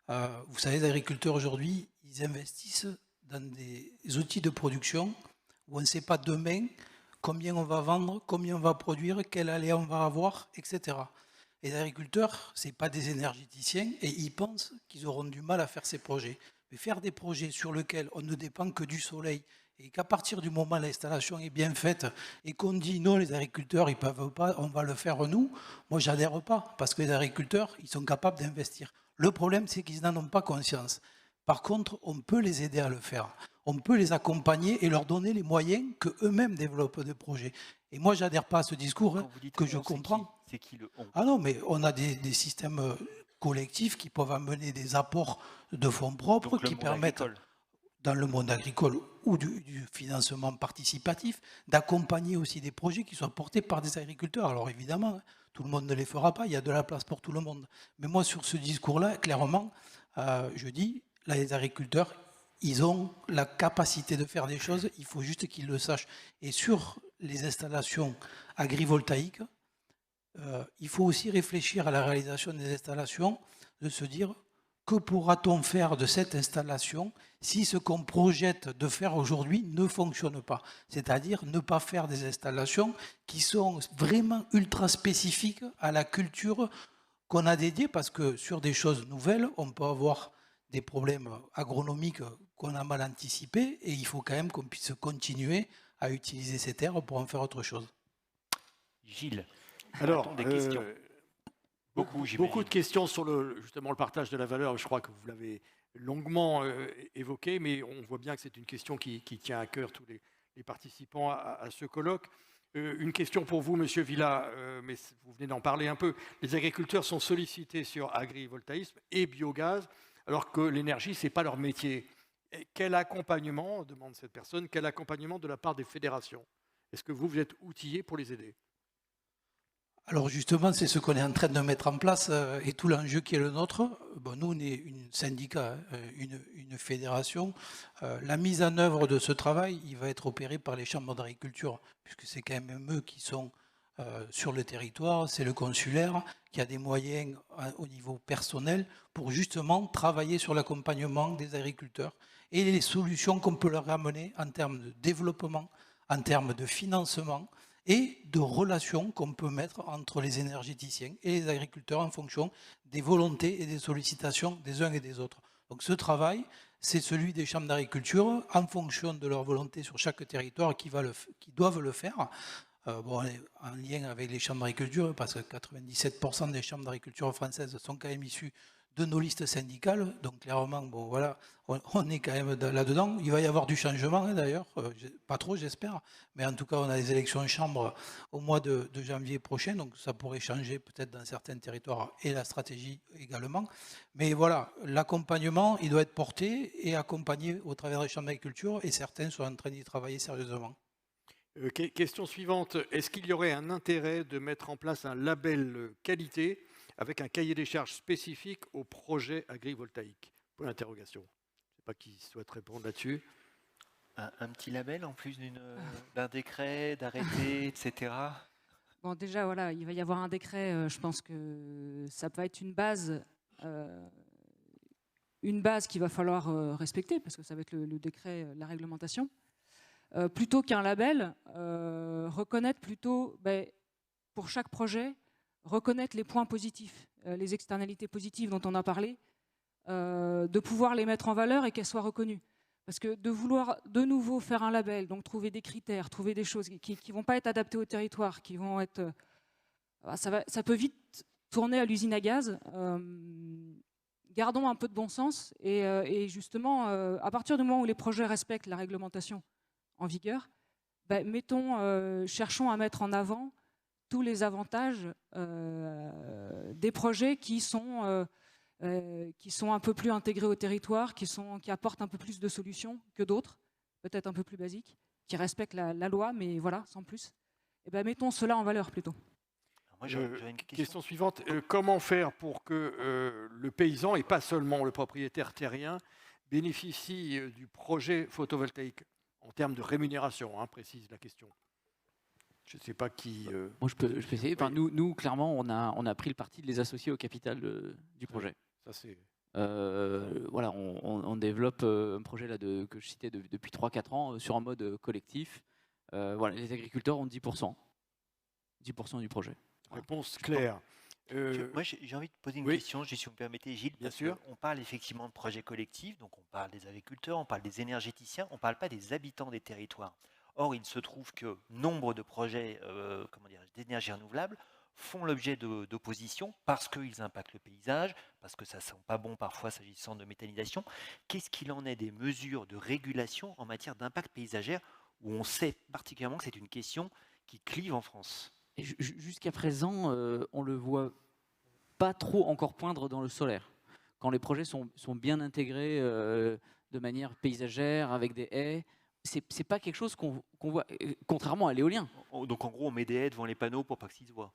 Vous savez, les agriculteurs aujourd'hui, ils investissent dans des outils de production où on ne sait pas demain combien on va vendre, combien on va produire, quel aléa on va avoir, etc. Les agriculteurs, ce n'est pas des énergéticiens et ils pensent qu'ils auront du mal à faire ces projets. Mais faire des projets sur lesquels on ne dépend que du soleil et qu'à partir du moment où l'installation est bien faite et qu'on dit non, les agriculteurs, ils ne peuvent pas, on va le faire nous, moi, je n'adhère pas parce que les agriculteurs, ils sont capables d'investir. Le problème, c'est qu'ils n'en ont pas conscience. Par contre, on peut les aider à le faire. on peut les accompagner et leur donner les moyens qu'eux-mêmes développent des projets. Et moi, je n'adhère pas à ce discours Quand vous dites que je on, comprends. c'est qui le on? Ah non, mais on a des systèmes collectifs qui peuvent amener des apports de fonds propres Donc le qui monde permettent, agricole. dans le monde agricole ou du financement participatif, d'accompagner aussi des projets qui soient portés par des agriculteurs. Alors évidemment, hein, tout le monde ne les fera pas, il y a de la place pour tout le monde. Mais moi, sur ce discours-là, clairement, je dis, là, les agriculteurs, ils ont la capacité de faire des choses, il faut juste qu'ils le sachent. Et sur les installations agrivoltaïques, il faut aussi réfléchir à la réalisation des installations, de se dire que pourra-t-on faire de cette installation si ce qu'on projette de faire aujourd'hui ne fonctionne pas. C'est-à-dire ne pas faire des installations qui sont vraiment ultra spécifiques à la culture qu'on a dédiée, parce que sur des choses nouvelles, on peut avoir des problèmes agronomiques qu'on a mal anticipés, et il faut quand même qu'on puisse continuer à utiliser ces terres pour en faire autre chose. Gilles, Alors, des questions. Beaucoup, beaucoup de questions sur justement le partage de la valeur. Je crois que vous l'avez longuement évoqué, mais on voit bien que c'est une question qui tient à cœur tous les participants à ce colloque. Une question pour vous, Monsieur Villa, mais vous venez d'en parler un peu. Les agriculteurs sont sollicités sur agrivoltaïsme et biogaz, alors que l'énergie, ce n'est pas leur métier. Et quel accompagnement, demande cette personne, quel accompagnement de la part des fédérations? Est-ce que vous êtes outillés pour les aider? Alors justement, c'est ce qu'on est en train de mettre en place et tout l'enjeu qui est le nôtre. Bon, nous, on est un syndicat, une fédération. La mise en œuvre de ce travail, il va être opéré par les chambres d'agriculture, puisque c'est quand même eux qui sont sur le territoire, c'est le consulaire qui a des moyens au niveau personnel pour justement travailler sur l'accompagnement des agriculteurs et les solutions qu'on peut leur amener en termes de développement, en termes de financement, et de relations qu'on peut mettre entre les énergéticiens et les agriculteurs en fonction des volontés et des sollicitations des uns et des autres. Donc ce travail, c'est celui des chambres d'agriculture en fonction de leur volonté sur chaque territoire qui doivent le faire. Bon, en lien avec les chambres d'agriculture, parce que 97% des chambres d'agriculture françaises sont quand même issues de nos listes syndicales. Donc clairement, bon, voilà, on est quand même là-dedans. Il va y avoir du changement, hein, d'ailleurs, pas trop j'espère, mais en tout cas on a les élections en chambre au mois de janvier prochain, donc ça pourrait changer peut-être dans certains territoires et la stratégie également. Mais voilà, l'accompagnement, il doit être porté et accompagné au travers des chambres d'agriculture, et certains sont en train d'y travailler sérieusement. Question suivante, est-ce qu'il y aurait un intérêt de mettre en place un label qualité avec un cahier des charges spécifique au projet agrivoltaïque? Point d'interrogation. Je ne sais pas qui souhaite répondre là-dessus. Un petit label en plus d'un décret, d'arrêté, etc. Bon, déjà, voilà, il va y avoir un décret. Je pense que ça peut être une base qu'il va falloir respecter, parce que ça va être le décret, la réglementation. Plutôt qu'un label, reconnaître plutôt, pour chaque projet, reconnaître les points positifs, les externalités positives dont on a parlé, de pouvoir les mettre en valeur et qu'elles soient reconnues. Parce que de vouloir de nouveau faire un label, donc trouver des critères, trouver des choses qui ne vont pas être adaptées au territoire, qui vont être... ça peut vite tourner à l'usine à gaz. Gardons un peu de bon sens et justement, à partir du moment où les projets respectent la réglementation en vigueur, cherchons à mettre en avant tous les avantages des projets qui sont un peu plus intégrés au territoire, qui apportent un peu plus de solutions que d'autres, peut-être un peu plus basiques, qui respectent la loi, mais voilà, sans plus. Mettons cela en valeur plutôt. Moi, j'aurais une question suivante, comment faire pour que le paysan, et pas seulement le propriétaire terrien, bénéficie du projet photovoltaïque en termes de rémunération, précise la question. Je ne sais pas qui... Moi, je peux essayer. Enfin, nous, clairement, on a pris le parti de les associer au capital du projet. Ça, c'est... Voilà, on développe un projet là que je citais depuis 3-4 ans sur un mode collectif. Voilà, les agriculteurs ont 10%. 10% du projet. Réponse claire. Moi, j'ai envie de poser une question, si vous me permettez, Gilles. Bien sûr. On parle effectivement de projets collectifs, donc on parle des agriculteurs, on parle des énergéticiens, on ne parle pas des habitants des territoires. Or, il se trouve que nombre de projets d'énergie renouvelable font l'objet d'opposition parce qu'ils impactent le paysage, parce que ça ne sent pas bon parfois s'agissant de méthanisation. Qu'est-ce qu'il en est des mesures de régulation en matière d'impact paysagère où on sait particulièrement que c'est une question qui clive en France? Et jusqu'à présent, on le voit pas trop encore poindre dans le solaire. Quand les projets sont bien intégrés de manière paysagère, avec des haies, c'est pas quelque chose qu'on voit, contrairement à l'éolien. Donc en gros, on met des haies devant les panneaux pour pas que ça se voit.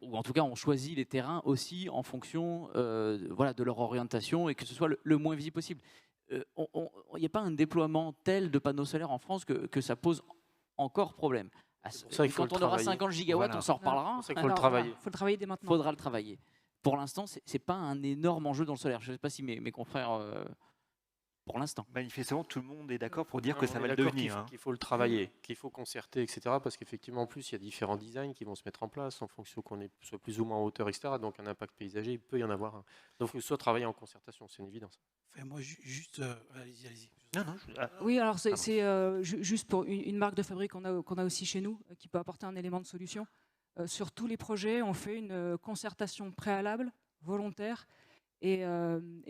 Ou en tout cas, on choisit les terrains aussi en fonction voilà, de leur orientation et que ce soit le moins visible possible. Il n'y a pas un déploiement tel de panneaux solaires en France que ça pose encore problème. Quand on aura 50 gigawatts, on s'en reparlera. C'est qu'il faut le travailler. Il faut le travailler dès Il maintenant. faudra le travailler. Pour l'instant, ce n'est pas un énorme enjeu dans le solaire. Je ne sais pas si mes confrères, pour l'instant. Manifestement, tout le monde est d'accord pour dire Ouais, que on ça est va le d'accord devenir. qu'il faut le travailler, qu'il faut concerter, etc. Parce qu'effectivement, en plus, il y a différents designs qui vont se mettre en place en fonction qu'on soit plus ou moins en hauteur, etc. Donc, un impact paysager, il peut y en avoir un. Donc, il faut soit travailler en concertation, c'est une évidence. Enfin, moi, juste, allez-y. Non, non, Oui, alors c'est juste pour une marque de fabrique qu'on a aussi chez nous, qui peut apporter un élément de solution. Sur tous les projets, on fait une concertation préalable, volontaire et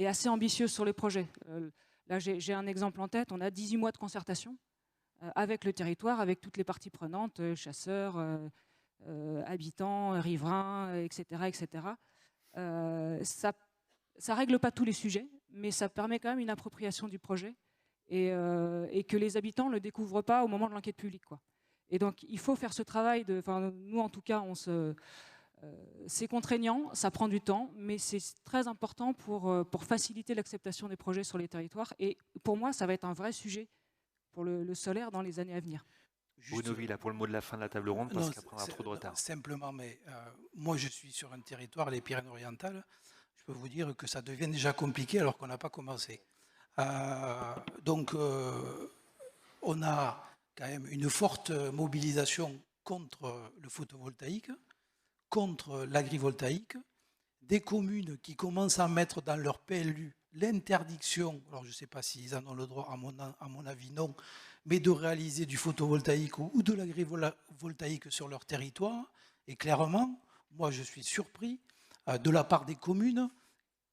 assez ambitieuse sur les projets. Là, j'ai un exemple en tête. On a 18 mois de concertation avec le territoire, avec toutes les parties prenantes, chasseurs, habitants, riverains, etc. etc. Ça ne règle pas tous les sujets, mais ça permet quand même une appropriation du projet et que les habitants ne le découvrent pas au moment de l'enquête publique, quoi. Et donc, il faut faire ce travail. Nous, en tout cas, c'est contraignant, ça prend du temps, mais c'est très important pour faciliter l'acceptation des projets sur les territoires. Et pour moi, ça va être un vrai sujet pour le solaire dans les années à venir. Bruno Villa, pour le mot de la fin de la table ronde, parce qu'après on a trop de retard. Simplement, mais moi, je suis sur un territoire, les Pyrénées-Orientales. Je peux vous dire que ça devient déjà compliqué alors qu'on n'a pas commencé. Donc, on a quand même une forte mobilisation contre le photovoltaïque, contre l'agrivoltaïque, des communes qui commencent à mettre dans leur PLU l'interdiction, alors je ne sais pas s'ils en ont le droit, à mon avis non, mais de réaliser du photovoltaïque ou de l'agrivoltaïque sur leur territoire. Et clairement, moi je suis surpris de la part des communes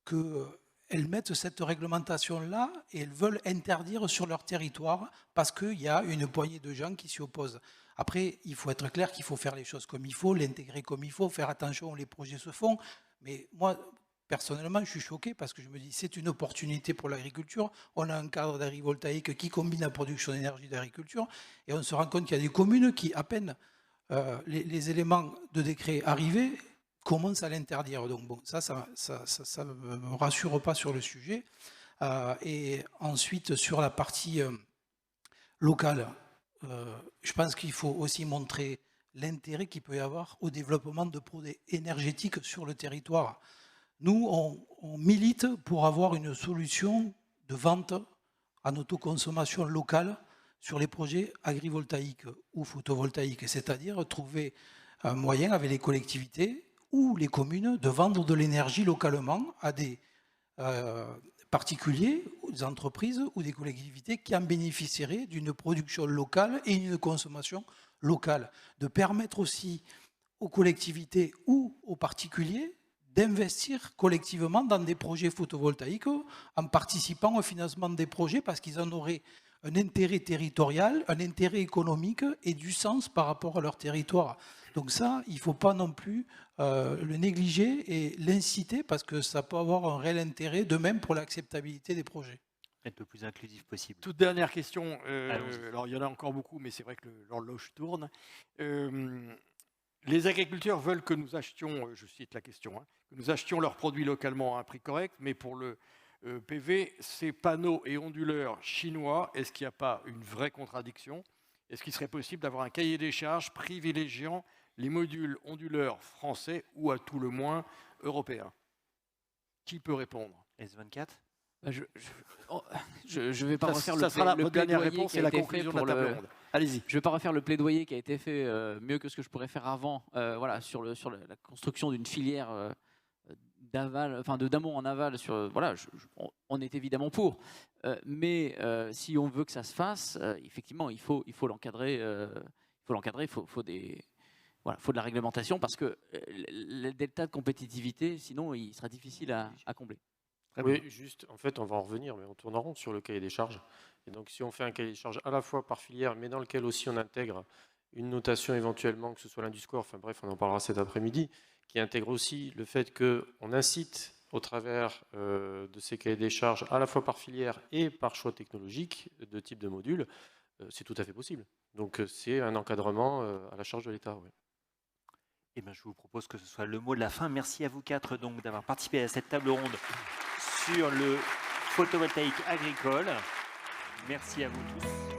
qu'elles mettent cette réglementation-là et elles veulent interdire sur leur territoire parce qu'il y a une poignée de gens qui s'y opposent. Après, il faut être clair qu'il faut faire les choses comme il faut, l'intégrer comme il faut, faire attention où les projets se font. Mais moi, personnellement, je suis choqué parce que je me dis c'est une opportunité pour l'agriculture. On a un cadre d'agrivoltaïque qui combine la production d'énergie d'agriculture et on se rend compte qu'il y a des communes qui, à peine les éléments de décret arrivés, commencent à l'interdire. Donc bon, ça ne me rassure pas sur le sujet. Et ensuite, sur la partie locale, je pense qu'il faut aussi montrer l'intérêt qu'il peut y avoir au développement de projets énergétiques sur le territoire. Nous, on milite pour avoir une solution de vente en autoconsommation locale sur les projets agrivoltaïques ou photovoltaïques, c'est-à-dire trouver un moyen avec les collectivités ou les communes de vendre de l'énergie localement à des particuliers, des entreprises ou des collectivités qui en bénéficieraient d'une production locale et une consommation locale. De permettre aussi aux collectivités ou aux particuliers d'investir collectivement dans des projets photovoltaïques en participant au financement des projets parce qu'ils en auraient un intérêt territorial, un intérêt économique et du sens par rapport à leur territoire. Donc ça, il ne faut pas non plus le négliger et l'inciter parce que ça peut avoir un réel intérêt, de même pour l'acceptabilité des projets. Être le plus inclusif possible. Toute dernière question. Allons-y. Alors, il y en a encore beaucoup, mais c'est vrai que l'horloge tourne. Les agriculteurs veulent que nous achetions, je cite la question, hein, que nous achetions leurs produits localement à un prix correct, mais pour le PV, ces panneaux et onduleurs chinois, est-ce qu'il n'y a pas une vraie contradiction? Est-ce qu'il serait possible d'avoir un cahier des charges privilégiant les modules onduleurs français ou à tout le moins européens? Qui peut répondre? S24. Je ne vais pas refaire ça sera le votre dernière plaidoyer réponse qui et a la été conclusion fait de la pour table ronde. Allez-y. Je ne vais pas refaire le plaidoyer qui a été fait mieux que ce que je pourrais faire avant, voilà, sur la construction d'une filière d'aval, enfin d'amont en aval. Voilà, on est évidemment pour, mais si on veut que ça se fasse, effectivement, il faut l'encadrer. Il faut voilà, faut de la réglementation parce que le delta de compétitivité, sinon, il sera difficile à combler. Oui, juste, en fait, on va en revenir, mais on tourne en rond sur le cahier des charges. Et donc, si on fait un cahier des charges à la fois par filière, mais dans lequel aussi on intègre une notation éventuellement, que ce soit l'Induscore, enfin bref, on en parlera cet après-midi, qui intègre aussi le fait qu'on incite au travers de ces cahiers des charges, à la fois par filière et par choix technologique de type de module, c'est tout à fait possible. Donc, c'est un encadrement à la charge de l'État. Oui. Eh bien, je vous propose que ce soit le mot de la fin. Merci à vous quatre donc d'avoir participé à cette table ronde sur le photovoltaïque agricole. Merci à vous tous.